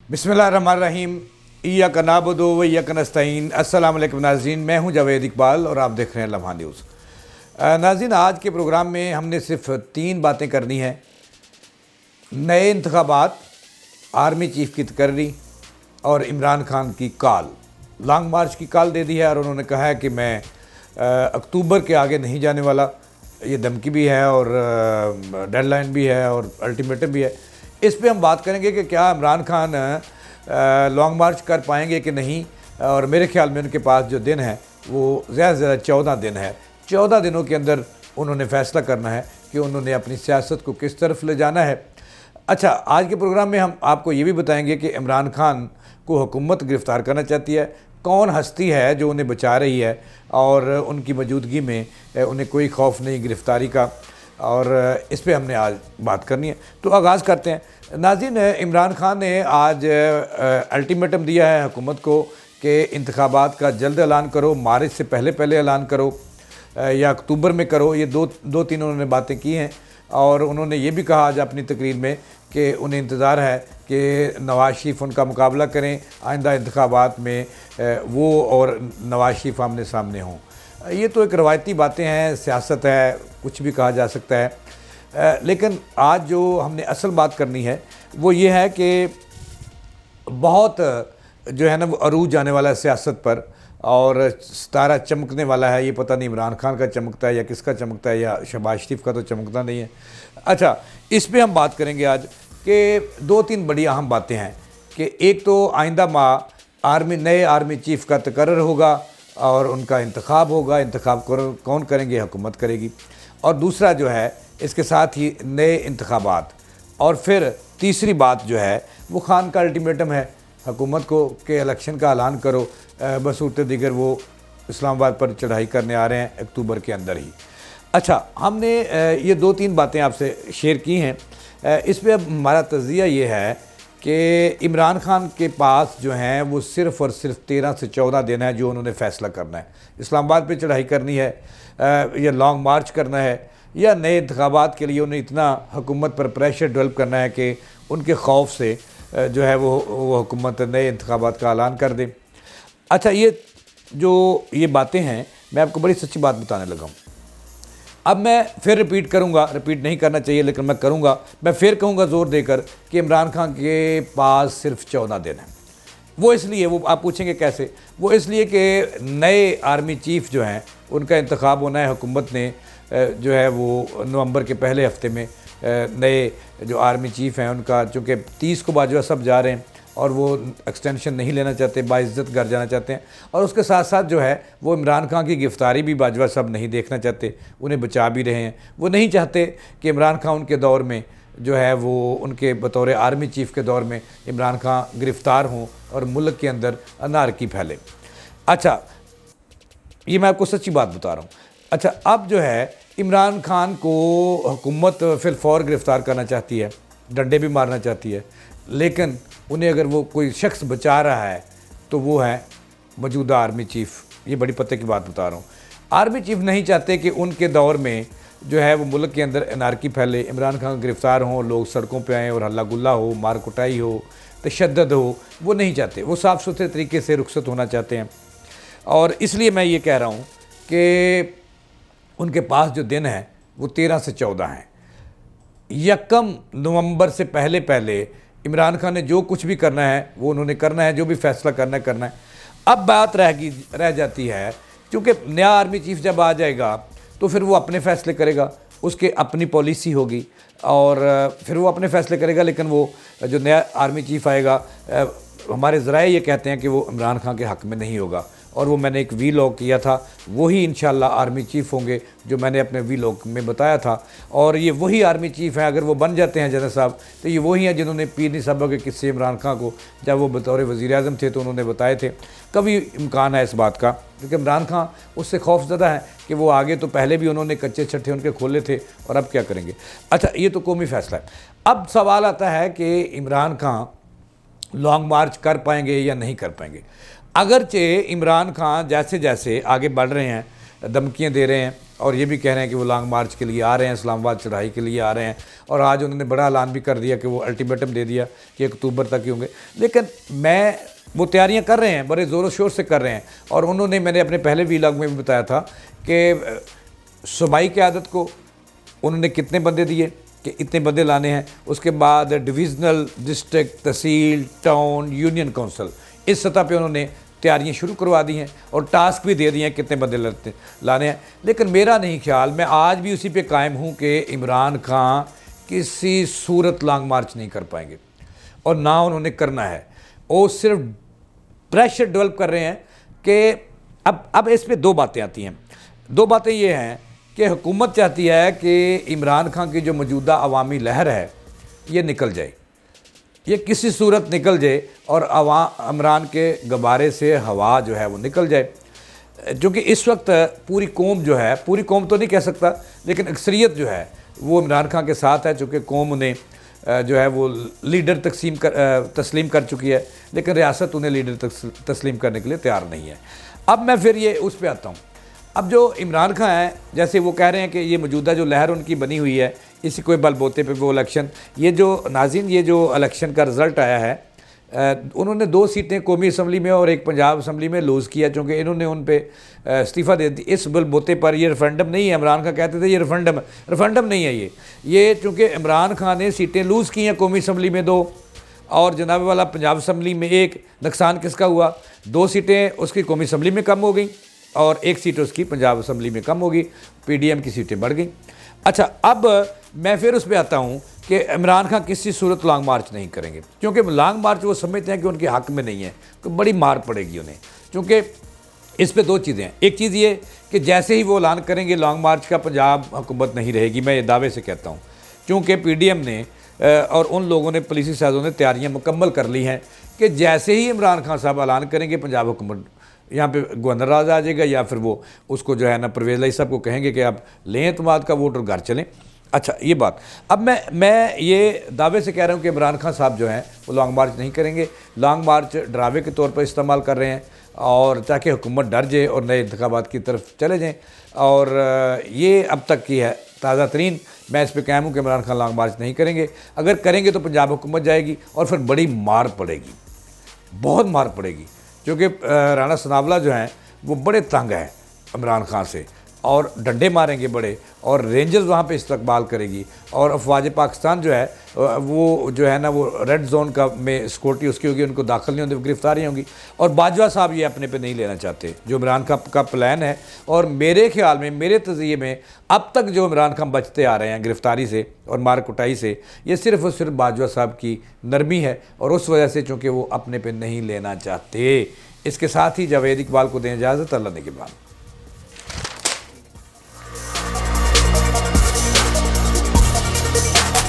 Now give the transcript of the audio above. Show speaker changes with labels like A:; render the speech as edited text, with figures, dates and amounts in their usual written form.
A: बिस्मिल्लाहिर्रहमानिर्रहीम। इय्याका नअबुदु व इय्याका नस्तईन। अस्सलाम वालेकुम नाज़रीन, मैं हूं जावेद इकबाल और आप देख रहे हैं लम्हा न्यूज़। नाज़रीन, आज के प्रोग्राम में हमने सिर्फ 3 बातें करनी हैं। नए इंतखाबात, आर्मी चीफ की तकर्री और इमरान खान की कॉल। लॉन्ग मार्च की कॉल दे दी है और उन्होंने कहा है कि मैं अक्टूबर के आगे नहीं जाने वाला। ये धमकी भी है और डेडलाइन भी है और अल्टीमेटम भी है। इस पे हम बात करेंगे कि क्या इमरान खान लॉन्ग मार्च कर पाएंगे कि नहीं। और मेरे ख्याल में उनके पास जो दिन है वो ज़्यादा से ज़्यादा 14 दिन है। 14 दिनों के अंदर उन्होंने फ़ैसला करना है कि उन्होंने अपनी सियासत को किस तरफ ले जाना है। अच्छा, आज के प्रोग्राम में हम आपको ये भी बताएंगे कि इमरान खान को हुकूमत गिरफ़्तार करना चाहती है। कौन हस्ती है जो उन्हें बचा रही है और उनकी मौजूदगी में उन्हें कोई खौफ नहीं गिरफ़्तारी का, और इस पे हमने आज बात करनी है। तो आगाज़ करते हैं। नाज़रीन, इमरान खान ने आज अल्टीमेटम दिया है हुकूमत को कि इंतखाबात का जल्द ऐलान करो, मार्च से पहले ऐलान करो या अक्टूबर में करो। ये दो तीन उन्होंने बातें की हैं और उन्होंने ये भी कहा आज अपनी तकरीर में कि उन्हें इंतज़ार है कि नवाज़ शरीफ उनका मुकाबला करें आइंदा इंतखाबात में, वो और नवाज़ शरीफ आमने सामने हों। ये तो एक रवायती बातें हैं, सियासत है, कुछ भी कहा जा सकता है। लेकिन आज जो हमने असल बात करनी है वो ये है कि बहुत जो है ना वो अरूज आने वाला है सियासत पर, और सितारा चमकने वाला है। ये पता नहीं इमरान खान का चमकता है या किसका चमकता है, या शहबाज शरीफ का तो चमकता नहीं है। अच्छा, इस पे हम बात करेंगे आज कि 2-3 बड़ी अहम बातें हैं कि एक तो आइंदा माह नए आर्मी चीफ का तकर्रर होगा और उनका इंतखाब होगा। इंतखाब कौन करेंगे? हुकूमत करेगी। और दूसरा जो है इसके साथ ही नए इंतखाबात। और फिर तीसरी बात जो है वो खान का अल्टीमेटम है हुकूमत को कि इलेक्शन का ऐलान करो, बसूरत दीगर वो इस्लामाबाद पर चढ़ाई करने आ रहे हैं अक्टूबर के अंदर ही। अच्छा, हमने ये 2-3 बातें आपसे शेयर की हैं। इस पर अब हमारा तज़िया ये है कि इमरान खान के पास जो हैं वो सिर्फ़ और सिर्फ 13 से 14 दिन है जो उन्होंने फ़ैसला करना है। इस्लामाबाद पे चढ़ाई करनी है या लॉन्ग मार्च करना है, या नए इंतखाबात के लिए उन्हें इतना हुकूमत पर प्रेशर डेवलप करना है कि उनके खौफ से जो है वो हुकूमत नए इंतखाबात का ऐलान कर दे। अच्छा, ये बातें हैं, मैं आपको बड़ी सच्ची बात बताने लगा हूँ। अब मैं फिर रिपीट नहीं करना चाहिए लेकिन मैं करूँगा। मैं फिर कहूँगा ज़ोर देकर कि इमरान खान के पास सिर्फ 14 दिन हैं। वो इसलिए, वो आप पूछेंगे कैसे, वो इसलिए कि नए आर्मी चीफ जो हैं उनका इंतखाब होना है। हुकूमत ने जो है वो नवंबर के पहले हफ्ते में नए जो आर्मी चीफ हैं उनका, चूँकि 30 को बाजवा सब जा रहे हैं और वो एक्सटेंशन नहीं लेना चाहते, बाइज़्ज़त घर जाना चाहते हैं। और उसके साथ साथ जो है वो इमरान खान की गिरफ़्तारी भी बाजवा साहब नहीं देखना चाहते, उन्हें बचा भी रहे हैं। वो नहीं चाहते कि इमरान खान उनके दौर में जो है वो उनके बतौर आर्मी चीफ़ के दौर में इमरान खान गिरफ़्तार हों और मुल्क के अंदर अनारकी फैले। अच्छा, ये मैं आपको सच्ची बात बता रहा हूँ। अच्छा, अब जो है इमरान खान को हुकूमत फिलफौर गिरफ़्तार करना चाहती है, डंडे भी मारना चाहती है, लेकिन उन्हें अगर वो कोई शख्स बचा रहा है तो वो है मौजूदा आर्मी चीफ़। ये बड़ी पते की बात बता रहा हूँ। आर्मी चीफ़ नहीं चाहते कि उनके दौर में जो है वो मुल्क के अंदर अनारकी फैले, इमरान खान गिरफ़्तार हों, लोग सड़कों पे आएँ और हल्ला गुल्ला हो, मार कुटाई हो, तशद्दुद हो। वो नहीं चाहते, वो साफ़ सुथरे तरीके से रुखसत होना चाहते हैं। और इसलिए मैं ये कह रहा हूँ कि उनके पास जो दिन है वो 13 से 14 हैं। 1 नवंबर से पहले इमरान खान ने जो कुछ भी करना है वो उन्होंने करना है, जो भी फैसला करना है। अब बात रह जाती है, क्योंकि नया आर्मी चीफ जब आ जाएगा तो फिर वो अपने फ़ैसले करेगा, उसके अपनी पॉलिसी होगी और फिर वो अपने फ़ैसले करेगा। लेकिन वो जो नया आर्मी चीफ आएगा, हमारे ज़राए ये कहते हैं कि वो इमरान खान के हक़ में नहीं होगा। और वो मैंने एक वीलॉग किया था, वही इंशाल्लाह आर्मी चीफ़ होंगे जो मैंने अपने वीलॉग में बताया था। और ये वही आर्मी चीफ़ हैं, अगर वो बन जाते हैं जनरल साहब, तो ये वही हैं जिन्होंने पीरनी साहब के किस्से इमरान खान को जब वो बतौर वज़ीर-ए-आज़म थे तो उन्होंने बताए थे। कभी इम्कान है इस बात का, क्योंकि इमरान खान उससे खौफज़दा है कि वो आगे तो पहले भी उन्होंने कच्चे छट्टे उनके खोले थे और अब क्या करेंगे। अच्छा, ये तो कौमी फ़ैसला है। अब सवाल आता है कि इमरान खान लॉन्ग मार्च कर पाएंगे या नहीं कर पाएंगे। अगरचे इमरान खान जैसे जैसे आगे बढ़ रहे हैं, धमकियाँ दे रहे हैं और ये भी कह रहे हैं कि वो लॉन्ग मार्च के लिए आ रहे हैं, इस्लामाबाद चढ़ाई के लिए आ रहे हैं। और आज उन्होंने बड़ा ऐलान भी कर दिया कि वो अल्टीमेटम दे दिया कि अक्टूबर तक ही होंगे। लेकिन वो तैयारियां कर रहे हैं, बड़े ज़ोरों शोर से कर रहे हैं। और उन्होंने, मैंने अपने पहले वीलॉग में भी बताया था कि सूबाई क़यादत को उन्होंने कितने बंदे दिए कि इतने बंदे लाने हैं। उसके बाद डिविज़नल, डिस्ट्रिक्ट, तहसील, टाउन, यूनियन काउंसिल, इस सतह पे उन्होंने तैयारियां शुरू करवा दी हैं और टास्क भी दे दिए हैं कितने बंदे लाने हैं। लेकिन मेरा नहीं ख्याल, मैं आज भी उसी पे कायम हूँ कि इमरान खान किसी सूरत लॉन्ग मार्च नहीं कर पाएंगे और ना उन्होंने करना है। वो सिर्फ प्रेशर डेवलप कर रहे हैं कि अब इस पे दो बातें आती हैं। दो बातें ये हैं कि हुकूमत चाहती है कि इमरान खान की जो मौजूदा अवामी लहर है ये निकल जाए, ये किसी सूरत निकल जाए और इमरान के गबारे से हवा जो है वो निकल जाए। क्योंकि इस वक्त पूरी कौम जो है, पूरी कौम तो नहीं कह सकता, लेकिन अक्सरियत जो है वो इमरान खान के साथ है। चूँकि कौम उन्हें जो है वो लीडर तस्लीम कर चुकी है, लेकिन रियासत उन्हें लीडर तस्लीम करने के लिए तैयार नहीं है। अब मैं फिर ये उस पर आता हूँ। अब जो इमरान खान है, जैसे वो कह रहे हैं कि ये मौजूदा जो लहर उनकी बनी हुई है, इसी कोई बलबोते पे वो इलेक्शन, ये जो नाज़रीन, ये जो इलेक्शन का रिज़ल्ट आया है, उन्होंने 2 सीटें कौमी असम्बली में और 1 पंजाब असम्बली में लूज़ किया, चूँकि इन्होंने उन पे इस्तीफ़ा दे दी। इस बलबोते पर ये रेफरेंडम नहीं है। इमरान खान कहते थे ये रेफरेंडम नहीं है ये चूँकि इमरान खान ने सीटें लूज़ की हैं कौमी असम्बली में 2 और जनाब वाला पंजाब असम्बली में 1। नुकसान किसका हुआ? 2 सीटें उसकी कौमी असम्बली में कम हो गई और 1 सीट उसकी पंजाब असम्बली में कम होगी। PDM की सीटें बढ़ गई। अच्छा, अब मैं फिर उस पर आता हूँ कि इमरान खान किसी सूरत लॉन्ग मार्च नहीं करेंगे, क्योंकि लॉन्ग मार्च वो समझते हैं कि उनके हक़ में नहीं है, तो बड़ी मार पड़ेगी उन्हें। क्योंकि इस पे 2 चीज़ें हैं। एक चीज़ ये कि जैसे ही वो ऐलान करेंगे लॉन्ग मार्च का, पंजाब हुकूमत नहीं रहेगी, मैं ये दावे से कहता हूँ। क्योंकि PDM ने और उन लोगों ने, पुलिस साजों ने तैयारियाँ मुकम्मल कर ली हैं कि जैसे ही इमरान खान साहब ऐलान करेंगे पंजाब हुकूमत, यहाँ पे गवर्नर राज आ जाएगा या फिर वो उसको जो है ना परवेज़ लाई साहब को कहेंगे कि आप लें एतमाद का वोट और घर चलें। अच्छा, ये बात। अब मैं ये दावे से कह रहा हूँ कि इमरान खान साहब जो हैं वो लॉन्ग मार्च नहीं करेंगे। लॉन्ग मार्च डरावे के तौर पर इस्तेमाल कर रहे हैं और ताकि हुकूमत डर जाए और नए इंतखाबात की तरफ चले जाएँ। और ये अब तक की है ताज़ा तरीन। मैं इस पर कायम हूँ कि इमरान खान लॉन्ग मार्च नहीं करेंगे। अगर करेंगे तो पंजाब हुकूमत जाएगी और फिर बड़ी मार पड़ेगी, बहुत मार पड़ेगी। क्योंकि राणा सनावला जो हैं वो बड़े तंग हैं इमरान खान से और डंडे मारेंगे बड़े, और रेंजर्स वहाँ पे इस्तकबाल करेगी। और अफवाज पाकिस्तान जो है वो जो है ना वो रेड जोन का में सिक्योरिटी उसकी होगी, उनको दाखिल नहीं होंगे, गिरफ्तारियाँ होंगी। और बाजवा साहब ये अपने पे नहीं लेना चाहते जो इमरान का प्लान है। और मेरे ख्याल में, मेरे तज़िये में, अब तक जो इमरान खान बचते आ रहे हैं गिरफ्तारी से और मार कुटाई से, ये सिर्फ और सिर्फ बाजवा साहब की नरमी है और उस वजह से चूँकि वो अपने पे नहीं लेना चाहते। इसके साथ ही जावेद इकबाल को दें इजाज़त। अल्लाह ने के बाद।